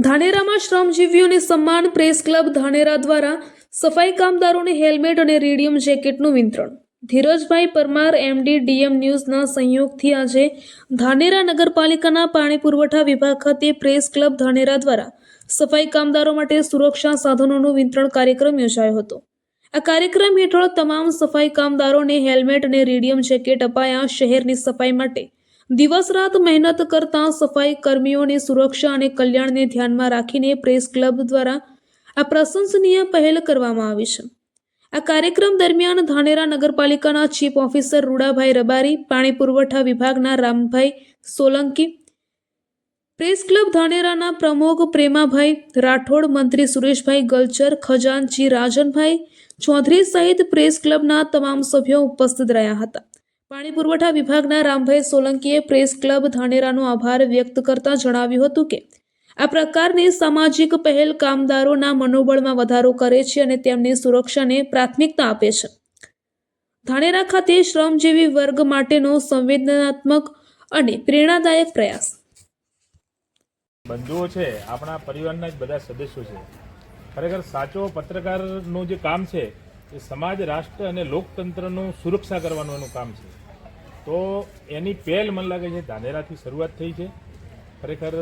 ધાનેરામાં શ્રમજીવીઓને સન્માન press club Dhanera દ્વારા સફાઈ કામદારોને હેલ્મેટ અને રેડિયમ જેકેટનું વિતરણ. ધીરજભાઈ પરમાર એમડી ડીએમ ન્યૂઝના સહયોગથી આજે ધાનેરા નગરપાલિકાના પાણી પુરવઠા વિભાગ ખાતે પ્રેસ ક્લબ ધાનેરા દ્વારા સફાઈ કામદારો માટે સુરક્ષા સાધનોનું વિતરણ કાર્યક્રમ યોજાયો હતો. આ કાર્યક્રમ હેઠળ તમામ સફાઈ કામદારોને હેલ્મેટ અને રેડિયમ જેકેટ અપાયા. શહેરની સફાઈ માટે દિવસ રાત મહેનત કરતા સફાઈ કર્મીઓની સુરક્ષા અને કલ્યાણને ધ્યાનમાં રાખીને પ્રેસ ક્લબ દ્વારા આ પ્રશંસનીય પહેલ કરવામાં આવી છે. આ કાર્યક્રમ દરમિયાન ધાનેરા નગરપાલિકાના ચીફ ઓફિસર રૂડાભાઈ રબારી, પાણી પુરવઠા વિભાગના રામભાઈ સોલંકી, પ્રેસ ક્લબ ધાનેરાના પ્રમુખ પ્રેમાભાઈ રાઠોડ, મંત્રી સુરેશભાઈ ગલચર, ખજાનચી રાજનભાઈ ચૌધરી સહિત પ્રેસ ક્લબના તમામ સભ્યો ઉપસ્થિત રહ્યા હતા. પાણી પુરવઠા વિભાગના રામભાઈ સોલંકીએ પ્રેસ ક્લબ ધાનેરાનો આભાર વ્યક્ત કરતા જણાવ્યું હતું કે આ પ્રકારની સામાજિક પહેલ કામદારોના મનોબળમાં વધારો કરે છે અને તેમની સુરક્ષાને પ્રાથમિકતા આપે છે. ધાનેરા ખાતે શ્રમજીવી વર્ગ માટેનો સંવેદનાત્મક અને પ્રેરણાદાયક પ્રયાસ. બંધુઓ છે, આપણા પરિવારના જ બધા સદસ્યો છે. ખરેખર સાચો પત્રકારનું જે કામ છે એ સમાજ, રાષ્ટ્ર અને લોકતંત્રનું સુરક્ષા કરવાનું એનું કામ છે. તો એની પહેલ મને લાગે છે ધાનેરાથી શરૂઆત થઈ છે. ખરેખર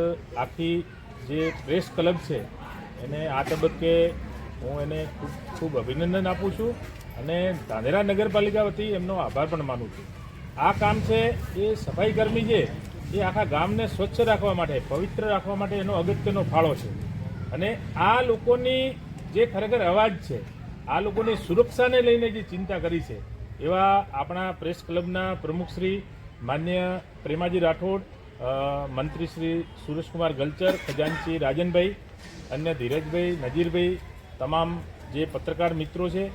આખી જે પ્રેસ ક્લબ છે એને આ તબક્કે હું એને ખૂબ ખૂબ અભિનંદન આપું છું અને ધાનેરા નગરપાલિકા વતી એમનો આભાર પણ માનું છું. આ કામ છે એ સફાઈ કર્મી છે એ આખા ગામને સ્વચ્છ રાખવા માટે, પવિત્ર રાખવા માટે એનો અગત્યનો ફાળો છે. અને આ લોકોની જે ખરેખર અવાજ છે, આ લોકોની સુરક્ષાને લઈને જે ચિંતા કરી છે એવા આપણા પ્રેસ ક્લબના પ્રમુખશ્રી માન્ય પ્રેમાજી રાઠોડ, મંત્રી શ્રી સુરેશકુમાર ગલચર, ખજાનચી રાજનભાઈ, અન્ય ધીરજભાઈ, નજીરભાઈ, તમામ જે પત્રકાર મિત્રો છે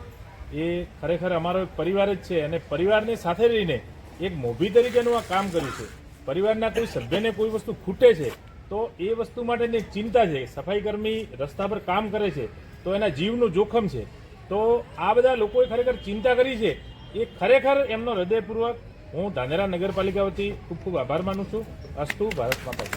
એ ખરેખર અમારો એક પરિવાર જ છે અને પરિવારને સાથે રહીને એક મોભી તરીકેનું આ કામ કર્યું છે. પરિવારના કોઈ સભ્યને કોઈ વસ્તુ ખૂટે છે તો એ વસ્તુ માટેની એક ચિંતા છે. સફાઈ કર્મી રસ્તા પર કામ કરે છે તો એના જીવનું જોખમ છે. તો આ બધા લોકોએ ખરેખર ચિંતા કરી છે એ ખરેખર એમનો હૃદયપૂર્વક હું ધાનેરા નગરપાલિકા વતી ખૂબ ખૂબ આભાર માનું છું. અસ્તુ ભારત માતા.